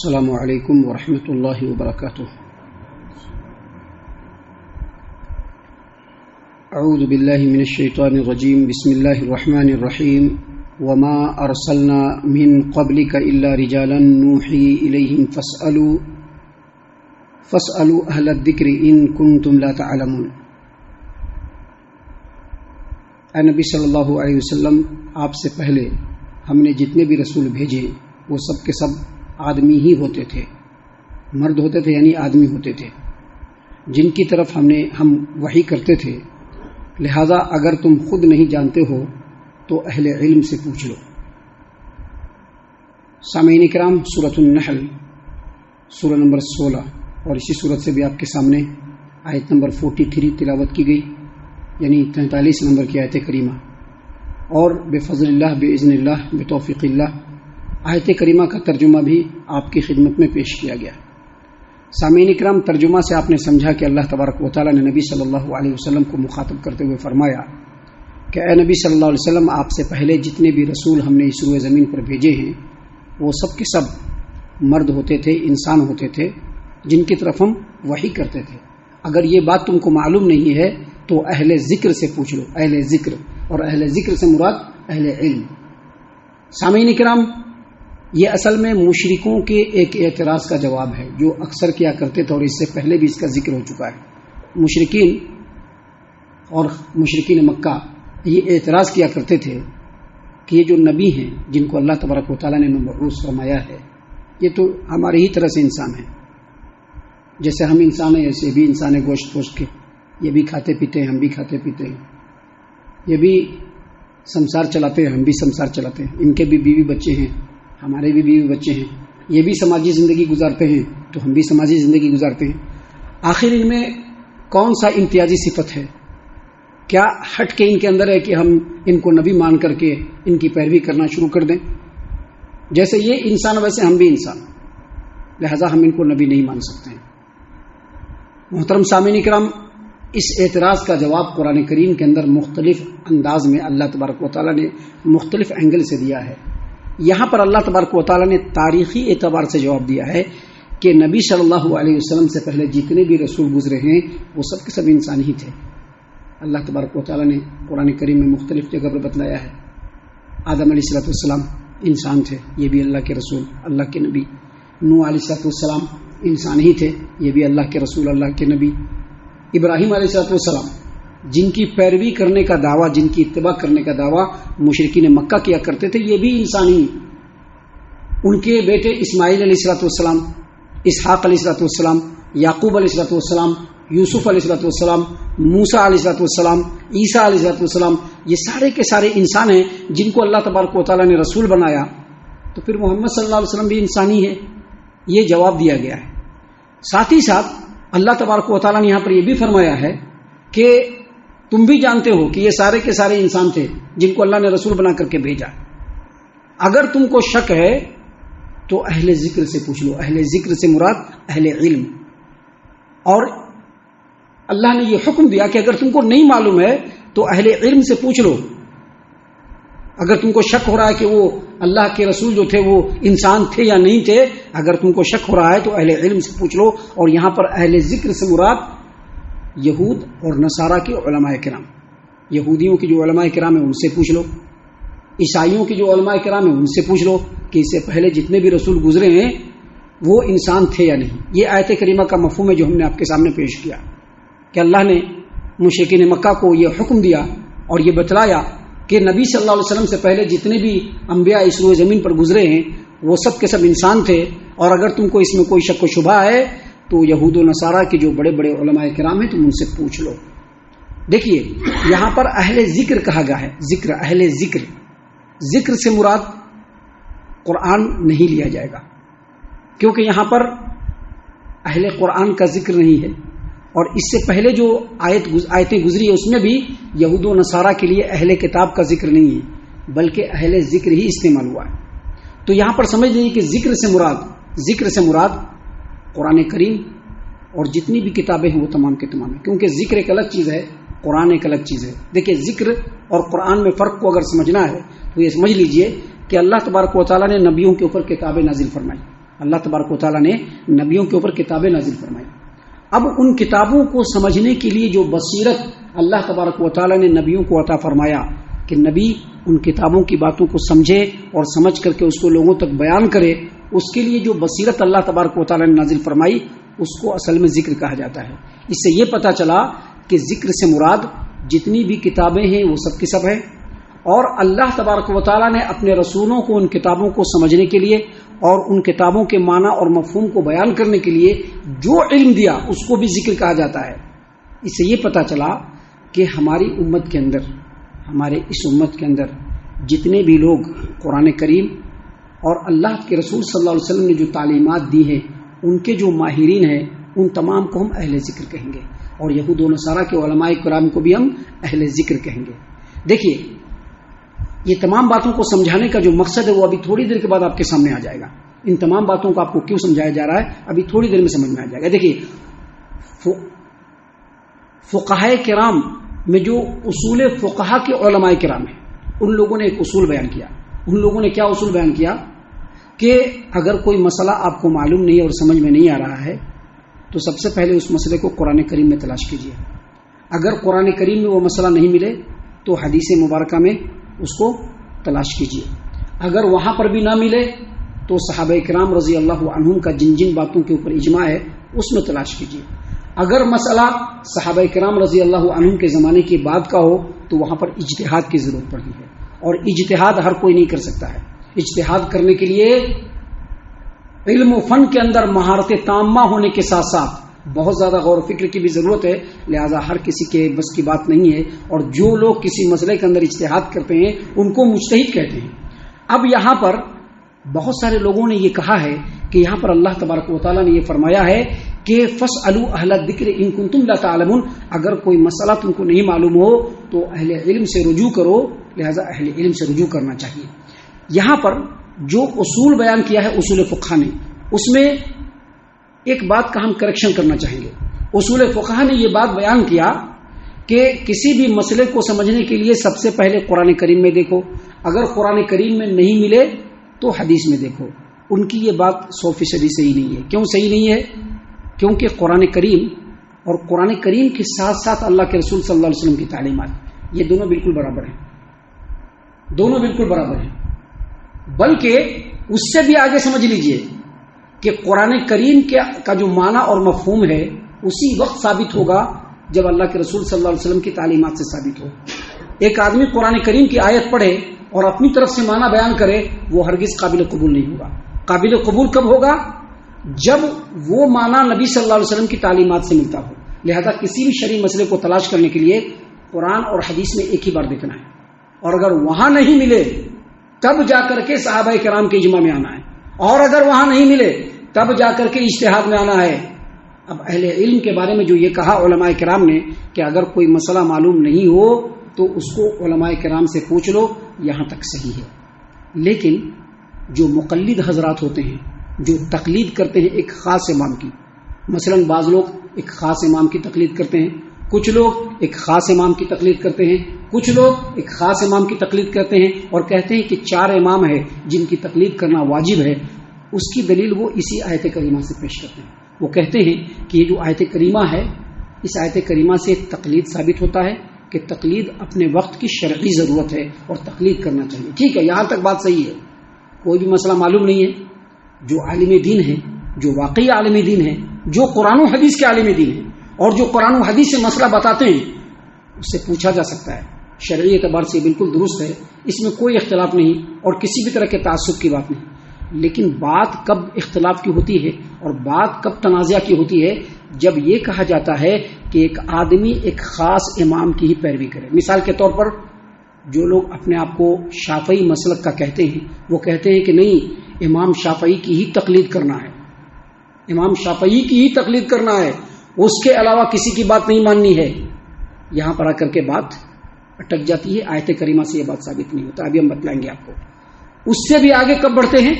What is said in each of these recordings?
السلام علیکم ورحمۃ اللہ وبرکاتہ۔ اعوذ باللہ من الشیطان الرجیم، بسم اللہ الرحمن الرحیم۔ وما ارسلنا من قبلک الا رجالا نوحی الیہم فاسألوا اہل الذکر ان کنتم لا تعلمون۔ اے نبی صلی اللہ علیہ وسلم، آپ سے پہلے ہم نے جتنے بھی رسول بھیجے وہ سب کے سب آدمی ہی ہوتے تھے، مرد ہوتے تھے، یعنی آدمی ہوتے تھے جن کی طرف ہم وحی کرتے تھے۔ لہذا اگر تم خود نہیں جانتے ہو تو اہل علم سے پوچھ لو۔ سامعین کرام، سورۃ النحل سورہ نمبر 16 اور اسی سورت سے بھی آپ کے سامنے آیت نمبر 43 تلاوت کی گئی، یعنی 43 نمبر کی آیت کریمہ، اور بفضل اللہ، باذن اللہ، بتوفیق اللہ آیت کریمہ کا ترجمہ بھی آپ کی خدمت میں پیش کیا گیا۔ سامعین اکرام، ترجمہ سے آپ نے سمجھا کہ اللہ تبارک و تعالیٰ نے نبی صلی اللہ علیہ وسلم کو مخاطب کرتے ہوئے فرمایا کہ اے نبی صلی اللہ علیہ وسلم، آپ سے پہلے جتنے بھی رسول ہم نے اس روئے زمین پر بھیجے ہیں وہ سب کے سب مرد ہوتے تھے، انسان ہوتے تھے جن کی طرف ہم وحی کرتے تھے۔ اگر یہ بات تم کو معلوم نہیں ہے تو اہل ذکر سے پوچھ لو۔ اہل ذکر، اور اہل ذکر سے مراد اہل علم۔ سامعین اکرام، یہ اصل میں مشرکوں کے ایک اعتراض کا جواب ہے جو اکثر کیا کرتے تھے، اور اس سے پہلے بھی اس کا ذکر ہو چکا ہے۔ مشرکین مکہ یہ اعتراض کیا کرتے تھے کہ یہ جو نبی ہیں جن کو اللہ تبارک و تعالیٰ نے مبعوث فرمایا ہے، یہ تو ہمارے ہی طرح سے انسان ہیں، جیسے ہم انسان ہیں ایسے بھی انسان ہے، گوشت پوشت کے، یہ بھی کھاتے پیتے ہیں، ہم بھی کھاتے پیتے ہیں، یہ بھی سمسار چلاتے ہیں، ہم بھی سمسار چلاتے ہیں، ان کے بھی بیوی بچے ہیں، ہمارے بھی بیوی بچے ہیں، یہ بھی سماجی زندگی گزارتے ہیں تو ہم بھی سماجی زندگی گزارتے ہیں۔ آخر ان میں کون سا امتیازی صفت ہے؟ کیا ہٹ کے ان کے اندر ہے کہ ہم ان کو نبی مان کر کے ان کی پیروی کرنا شروع کر دیں؟ جیسے یہ انسان ویسے ہم بھی انسان، لہذا ہم ان کو نبی نہیں مان سکتے ہیں۔ محترم سامعین کرام، اس اعتراض کا جواب قرآن کریم کے اندر مختلف انداز میں اللہ تبارک و تعالیٰ نے مختلف اینگل سے دیا ہے۔ یہاں پر اللہ تبارک و تعالیٰ نے تاریخی اعتبار سے جواب دیا ہے کہ نبی صلی اللہ علیہ وسلم سے پہلے جتنے بھی رسول گزرے ہیں وہ سب کے سب انسان ہی تھے۔ اللہ تبارک و تعالیٰ نے قرآن کریم میں مختلف جگہ پر بتلایا ہے۔ آدم علیہ السلام انسان تھے، یہ بھی اللہ کے رسول، اللہ کے نبی۔ نوح علیہ السلام انسان ہی تھے، یہ بھی اللہ کے رسول، اللہ کے نبی۔ ابراہیم علیہ السلام جن کی پیروی کرنے کا دعویٰ، جن کی اتباع کرنے کا دعویٰ مشرکین مکہ کیا کرتے تھے، یہ بھی انسان ہی۔ ان کے بیٹے اسماعیل علیہ السلام، اسحاق علیہ السلام، یعقوب علیہ السلام، یوسف علیہ السلام، موسیٰ علیہ السلام، عیسیٰ علیہ السلام، یہ سارے کے سارے انسان ہیں جن کو اللہ تبارک و تعالیٰ نے رسول بنایا۔ تو پھر محمد صلی اللہ علیہ وسلم بھی انسان ہی ہے، یہ جواب دیا گیا ہے۔ ساتھ ہی ساتھ اللہ تبارک و تعالیٰ نے یہاں پر یہ بھی فرمایا ہے کہ تم بھی جانتے ہو کہ یہ سارے کے سارے انسان تھے جن کو اللہ نے رسول بنا کر کے بھیجا۔ اگر تم کو شک ہے تو اہل ذکر سے پوچھ لو۔ اہل ذکر سے مراد اہل علم۔ اور اللہ نے یہ حکم دیا کہ اگر تم کو نہیں معلوم ہے تو اہل علم سے پوچھ لو۔ اگر تم کو شک ہو رہا ہے کہ وہ اللہ کے رسول جو تھے وہ انسان تھے یا نہیں تھے، اگر تم کو شک ہو رہا ہے تو اہل علم سے پوچھ لو۔ اور یہاں پر اہل ذکر سے مراد یہود اور نصارہ کے علماء کرام، یہودیوں کی جو علماء کرام ہیں ان سے پوچھ لو، عیسائیوں کی جو علماء کرام ہیں ان سے پوچھ لو کہ اس سے پہلے جتنے بھی رسول گزرے ہیں وہ انسان تھے یا نہیں۔ یہ آیت کریمہ کا مفہوم ہے جو ہم نے آپ کے سامنے پیش کیا کہ اللہ نے مشرکین مکہ کو یہ حکم دیا اور یہ بتلایا کہ نبی صلی اللہ علیہ وسلم سے پہلے جتنے بھی انبیاء اس روئے زمین پر گزرے ہیں وہ سب کے سب انسان تھے، اور اگر تم کو اس میں کوئی شک و شبہ ہے تو یہود و نصارہ کے جو بڑے بڑے علماء کرام ہیں تم ان سے پوچھ لو۔ دیکھیے یہاں پر اہل ذکر کہا گیا ہے، ذکر، اہل ذکر، ذکر سے مراد قرآن نہیں لیا جائے گا، کیونکہ یہاں پر اہل قرآن کا ذکر نہیں ہے، اور اس سے پہلے جو آیتیں گزری ہے اس میں بھی یہود و نصارہ کے لیے اہل کتاب کا ذکر نہیں ہے بلکہ اہل ذکر ہی استعمال ہوا ہے۔ تو یہاں پر سمجھ لیجیے کہ ذکر سے مراد قرآن کریم اور جتنی بھی کتابیں ہیں وہ تمام کے تمام ہیں، کیونکہ ذکر ایک الگ چیز ہے، قرآن ایک الگ چیز ہے۔ دیکھیے ذکر اور قرآن میں فرق کو اگر سمجھنا ہے تو یہ سمجھ لیجئے کہ اللہ تبارک و تعالیٰ نے نبیوں کے اوپر کتابیں نازل فرمائی، اللہ تبارک و تعالیٰ نے نبیوں کے اوپر کتابیں نازل فرمائی. اب ان کتابوں کو سمجھنے کے لیے جو بصیرت اللہ تبارک و تعالیٰ نے نبیوں کو عطا فرمایا کہ نبی ان کتابوں کی باتوں کو سمجھے اور سمجھ کر کے اس کو لوگوں تک بیان کرے، اس کے لیے جو بصیرت اللہ تبارک و تعالیٰ نے نازل فرمائی اس کو اصل میں ذکر کہا جاتا ہے. اس سے یہ پتہ چلا کہ ذکر سے مراد جتنی بھی کتابیں ہیں وہ سب کی سب ہے، اور اللہ تبارک و تعالیٰ نے اپنے رسولوں کو ان کتابوں کو سمجھنے کے لیے اور ان کتابوں کے معنی اور مفہوم کو بیان کرنے کے لیے جو علم دیا اس کو بھی ذکر کہا جاتا ہے. اس سے یہ پتہ چلا کہ ہماری امت کے اندر، ہمارے اس امت کے اندر جتنے بھی لوگ قرآن کریم اور اللہ کے رسول صلی اللہ علیہ وسلم نے جو تعلیمات دی ہیں ان کے جو ماہرین ہیں ان تمام کو ہم اہل ذکر کہیں گے، اور یہود و نصارہ کے علماء کرام کو بھی ہم اہل ذکر کہیں گے. دیکھیے یہ تمام باتوں کو سمجھانے کا جو مقصد ہے وہ ابھی تھوڑی دیر کے بعد آپ کے سامنے آ جائے گا. ان تمام باتوں کو آپ کو کیوں سمجھایا جا رہا ہے ابھی تھوڑی دیر میں سمجھ میں آ جائے گا. دیکھیے فقہائے کرام میں جو اصول فقہا کے علماء کرام ہیں ان لوگوں نے ایک اصول بیان کیا. ان لوگوں نے کیا اصول بیان کیا کہ اگر کوئی مسئلہ آپ کو معلوم نہیں اور سمجھ میں نہیں آ رہا ہے تو سب سے پہلے اس مسئلے کو قرآن کریم میں تلاش کیجیے. اگر قرآن کریم میں وہ مسئلہ نہیں ملے تو حدیث مبارکہ میں اس کو تلاش کیجیے. اگر وہاں پر بھی نہ ملے تو صحابہ کرام رضی اللہ عنہم کا جن جن باتوں کے اوپر اجماع ہے اس میں تلاش کیجیے. اگر مسئلہ صحابہ کرام رضی اللہ عنہم کے زمانے کی بات کا ہو تو وہاں پر اجتہاد کی ضرورت پڑتی ہے، اور اجتہاد ہر کوئی نہیں کر سکتا ہے. اجتہاد کرنے کے لیے علم و فن کے اندر مہارت تامہ ہونے کے ساتھ ساتھ بہت زیادہ غور و فکر کی بھی ضرورت ہے، لہذا ہر کسی کے بس کی بات نہیں ہے، اور جو لوگ کسی مسئلے کے اندر اجتہاد کرتے ہیں ان کو مجتہد کہتے ہیں. اب یہاں پر بہت سارے لوگوں نے یہ کہا ہے کہ یہاں پر اللہ تبارک و تعالیٰ نے یہ فرمایا ہے کہ فَاسْأَلُوا أَهْلَ الذِّكْرِ إِن كُنتُمْ لَا تَعْلَمُونَ، اگر کوئی مسئلہ تم کو نہیں معلوم ہو تو اہل علم سے رجوع کرو، لہذا اہل علم سے رجوع کرنا چاہیے. یہاں پر جو اصول بیان کیا ہے اصول فقہ نے، اس میں ایک بات کا ہم کریکشن کرنا چاہیں گے. اصول فقہ نے یہ بات بیان کیا کہ کسی بھی مسئلے کو سمجھنے کے لیے سب سے پہلے قرآن کریم میں دیکھو، اگر قرآن کریم میں نہیں ملے تو حدیث میں دیکھو. ان کی یہ بات 100% صحیح نہیں ہے. کیوں صحیح نہیں ہے؟ کیونکہ قرآن کریم اور قرآن کریم کے ساتھ ساتھ اللہ کے رسول صلی اللہ علیہ وسلم کی تعلیمات یہ دونوں بالکل برابر ہیں، دونوں بالکل برابر ہیں. بلکہ اس سے بھی آگے سمجھ لیجئے کہ قرآن کریم کا جو معنی اور مفہوم ہے اسی وقت ثابت ہوگا جب اللہ کے رسول صلی اللہ علیہ وسلم کی تعلیمات سے ثابت ہو. ایک آدمی قرآن کریم کی آیت پڑھے اور اپنی طرف سے معنی بیان کرے وہ ہرگز قابل قبول نہیں ہوگا. قابل قبول کب ہوگا؟ جب وہ معنی نبی صلی اللہ علیہ وسلم کی تعلیمات سے ملتا ہو. لہذا کسی بھی شرعی مسئلے کو تلاش کرنے کے لیے قرآن اور حدیث میں ایک ہی بار دیکھنا ہے، اور اگر وہاں نہیں ملے تب جا کر کے صحابہ کرام کے اجماع میں آنا ہے، اور اگر وہاں نہیں ملے تب جا کر کے اجتہاد میں آنا ہے. اب اہل علم کے بارے میں جو یہ کہا علماء کرام نے کہ اگر کوئی مسئلہ معلوم نہیں ہو تو اس کو علماء کرام سے پوچھ لو، یہاں تک صحیح ہے. لیکن جو مقلد حضرات ہوتے ہیں جو تقلید کرتے ہیں ایک خاص امام کی، مثلا بعض لوگ ایک خاص امام کی تقلید کرتے ہیں، کچھ لوگ ایک خاص امام کی تقلید کرتے ہیں، کچھ لوگ ایک خاص امام کی تقلید کرتے ہیں اور کہتے ہیں کہ 4 امام ہیں جن کی تقلید کرنا واجب ہے. اس کی دلیل وہ اسی آیت کریمہ سے پیش کرتے ہیں. وہ کہتے ہیں کہ یہ جو آیت کریمہ ہے اس آیت کریمہ سے تقلید ثابت ہوتا ہے کہ تقلید اپنے وقت کی شرعی ضرورت ہے اور تقلید کرنا چاہیے. ٹھیک ہے، یہاں تک بات صحیح ہے. کوئی بھی مسئلہ معلوم نہیں ہے، جو عالم دین ہے، جو واقعی عالم دین ہے، جو قرآن و حدیث کے عالم دین ہے اور جو قرآن و حدیث سے مسئلہ بتاتے ہیں اس سے پوچھا جا سکتا ہے. شرعی اعتبار سے بالکل درست ہے، اس میں کوئی اختلاف نہیں اور کسی بھی طرح کے تعصب کی بات نہیں. لیکن بات کب اختلاف کی ہوتی ہے اور بات کب تنازع کی ہوتی ہے؟ جب یہ کہا جاتا ہے کہ ایک آدمی ایک خاص امام کی ہی پیروی کرے. مثال کے طور پر جو لوگ اپنے آپ کو شافعی مسلک کا کہتے ہیں وہ کہتے ہیں کہ نہیں، امام شافعی کی ہی تقلید کرنا ہے، امام شافعی کی ہی تقلید کرنا ہے، اس کے علاوہ کسی کی بات نہیں ماننی ہے. یہاں پر آ کر کے بات اٹک جاتی ہے. آیت کریمہ سے یہ بات ثابت نہیں ہوتا. ابھی ہم بتلائیں گے آپ کو. اس سے بھی آگے کب بڑھتے ہیں؟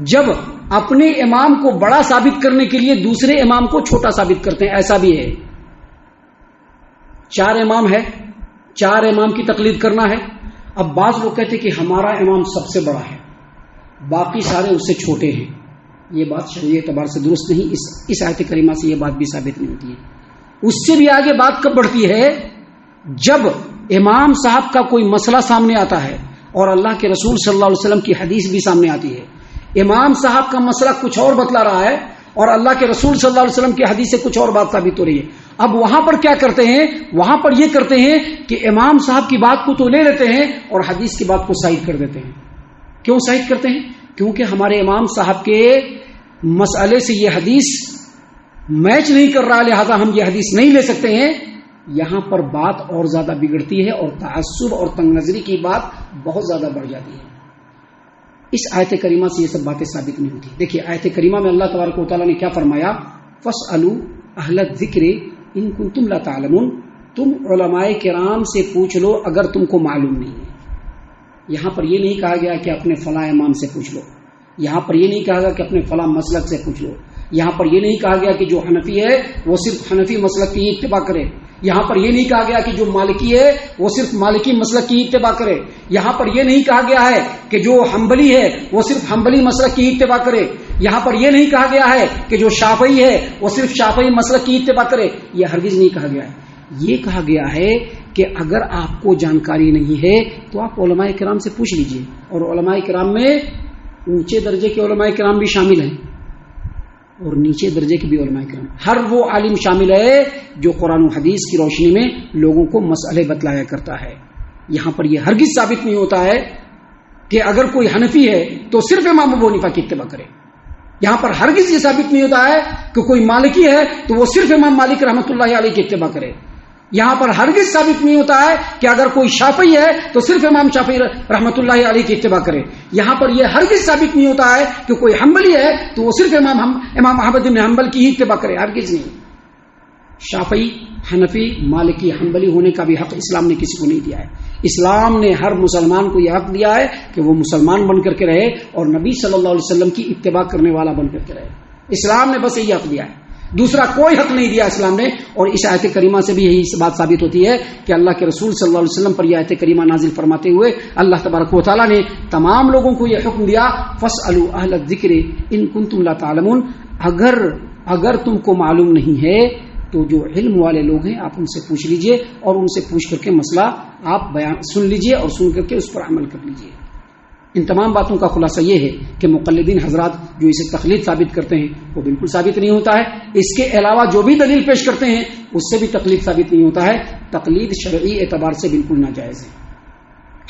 جب اپنے امام کو بڑا ثابت کرنے کے لیے دوسرے امام کو چھوٹا ثابت کرتے ہیں. ایسا بھی ہے، 4 امام ہے، 4 امام کی تقلید کرنا ہے. اب بعض لوگ کہتے ہیں کہ ہمارا امام سب سے بڑا ہے، باقی سارے اس سے چھوٹے ہیں. یہ بات شرعی اعتبار سے درست نہیں. اس آیت کریمہ سے یہ بات بھی ثابت نہیں ہوتی ہے. اس سے بھی آگے بات کب بڑھتی ہے؟ جب امام صاحب کا کوئی مسئلہ سامنے آتا ہے اور اللہ کے رسول صلی اللہ علیہ وسلم کی حدیث بھی سامنے آتی ہے. امام صاحب کا مسئلہ کچھ اور بتلا رہا ہے اور اللہ کے رسول صلی اللہ علیہ وسلم کی حدیث سے کچھ اور بات ثابت ہو رہی ہے. اب وہاں پر کیا کرتے ہیں؟ وہاں پر یہ کرتے ہیں کہ امام صاحب کی بات کو تو لے لیتے ہیں اور حدیث کی بات کو سائڈ کر دیتے ہیں. کیوں سائڈ کرتے ہیں؟ کیونکہ ہمارے امام صاحب کے مسئلے سے یہ حدیث میچ نہیں کر رہا، لہذا ہم یہ حدیث نہیں لے سکتے ہیں. یہاں پر بات اور زیادہ بگڑتی ہے اور تعصب اور تنگ نظری کی بات بہت زیادہ بڑھ جاتی ہے. اس آیت کریمہ سے یہ سب باتیں ثابت نہیں ہوتی. دیکھیے آیت کریمہ میں اللہ تبارک و تعالیٰ نے کیا فرمایا؟ فَاسْأَلُوا أَهْلَ الذِّكْرِ إِن كُنتُمْ لَا تَعْلَمُونَ. تم علماء کرام سے پوچھ لو اگر تم کو معلوم نہیں ہے. یہاں پر یہ نہیں کہا گیا کہ اپنے فلاں امام سے پوچھ لو. یہاں پر یہ نہیں کہا گیا کہ اپنے فلاں مسلک سے پوچھ لو. یہاں پر یہ نہیں کہا گیا کہ جو حنفی ہے وہ صرف حنفی مسلک کی اتباع کرے. یہاں پر یہ نہیں کہا گیا کہ جو مالکی ہے وہ صرف مالکی مسلک کی اتباع کرے. یہاں پر یہ نہیں کہا گیا ہے کہ جو حنبلی ہے وہ صرف حنبلی مسلک کی اتباع کرے. یہاں پر یہ نہیں کہا گیا ہے کہ جو شافعی ہے وہ صرف شافعی مسلک کی اتباع کرے. یہ ہرگز نہیں کہا گیا ہے. یہ کہا گیا ہے کہ اگر آپ کو جانکاری نہیں ہے تو آپ علماء کرام سے پوچھ لیجئے. اور علماء کرام میں اونچے درجے کے علماء کرام بھی شامل ہیں اور نیچے درجے کے بھی علماء کرام. ہر وہ عالم شامل ہے جو قرآن و حدیث کی روشنی میں لوگوں کو مسئلے بتلایا کرتا ہے. یہاں پر یہ ہرگز ثابت نہیں ہوتا ہے کہ اگر کوئی حنفی ہے تو صرف امام ابو حنیفہ کی اتباع کرے. یہاں پر ہرگز یہ ثابت نہیں ہوتا ہے کہ کوئی مالکی ہے تو وہ صرف امام مالک رحمۃ اللہ علیہ کی اتباع کرے. یہاں پر ہرگز ثابت نہیں ہوتا ہے کہ اگر کوئی شافعی ہے تو صرف امام شافعی رحمۃ اللہ علیہ کی اتباع کرے. یہاں پر یہ ہرگز ثابت نہیں ہوتا ہے کہ کوئی حنبلی ہے تو وہ صرف امام احمد بن حنبل کی ہی اتباع کرے. ہرگز نہیں. شافعی، حنفی، مالکی، حنبلی ہونے کا بھی حق اسلام نے کسی کو نہیں دیا ہے. اسلام نے ہر مسلمان کو یہ حق دیا ہے کہ وہ مسلمان بن کر کے رہے اور نبی صلی اللہ علیہ وسلم کی اتباع کرنے والا بن کر کے رہے. اسلام نے بس یہی حق دیا ہے، دوسرا کوئی حق نہیں دیا اسلام نے. اور اس آیت کریمہ سے بھی یہی بات ثابت ہوتی ہے کہ اللہ کے رسول صلی اللہ علیہ وسلم پر یہ آیت کریمہ نازل فرماتے ہوئے اللہ تبارک و تعالیٰ نے تمام لوگوں کو یہ حکم دیا فَاسْأَلُوا أَهْلَ الذِّكْرِ إِن كُنتُمْ لَا تَعْلَمُونَ. اگر تم کو معلوم نہیں ہے تو جو علم والے لوگ ہیں آپ ان سے پوچھ لیجئے اور ان سے پوچھ کر کے مسئلہ آپ بیان سن لیجئے اور سن کر کے اس پر عمل کر لیجئے. ان تمام باتوں کا خلاصہ یہ ہے کہ مقلدین حضرات جو اسے تقلید ثابت کرتے ہیں وہ بالکل ثابت نہیں ہوتا ہے. اس کے علاوہ جو بھی دلیل پیش کرتے ہیں اس سے بھی تقلید ثابت نہیں ہوتا ہے. تقلید شرعی اعتبار سے بالکل ناجائز ہے.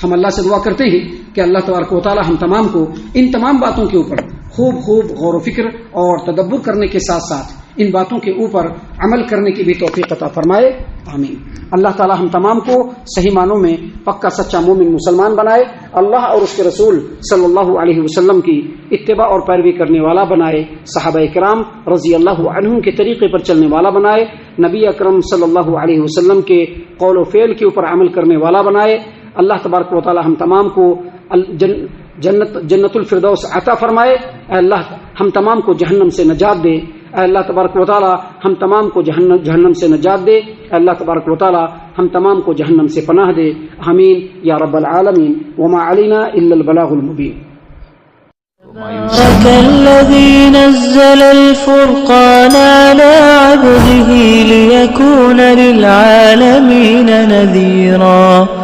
ہم اللہ سے دعا کرتے ہیں کہ اللہ تبارک و تعالی ہم تمام کو ان تمام باتوں کے اوپر خوب غور و فکر اور تدبر کرنے کے ساتھ ساتھ ان باتوں کے اوپر عمل کرنے کی بھی توفیق عطا فرمائے. آمین. اللہ تعالی ہم تمام کو صحیح معنوں میں پکا سچا مومن مسلمان بنائے. اللہ اور اس کے رسول صلی اللہ علیہ وسلم کی اتباع اور پیروی کرنے والا بنائے. صحابہ کرام رضی اللہ عنہم کے طریقے پر چلنے والا بنائے. نبی اکرم صلی اللہ علیہ وسلم کے قول و فعل کے اوپر عمل کرنے والا بنائے. اللہ تبارک و تعالی ہم تمام کو جنت الفردوس عطا فرمائے. اے اللہ ہم تمام کو جہنم سے نجات دے. اے اللہ تبارک و تعالی ہم تمام کو جہنم سے نجات دے. اے اللہ تبارک و تعالی ہم تمام کو جہنم سے پناہ دے. آمین یا رب العالمین. وما علینا الا البلاغ المبین. الذي نزل الفرقان على عبده ليكون للعالمين نذيرا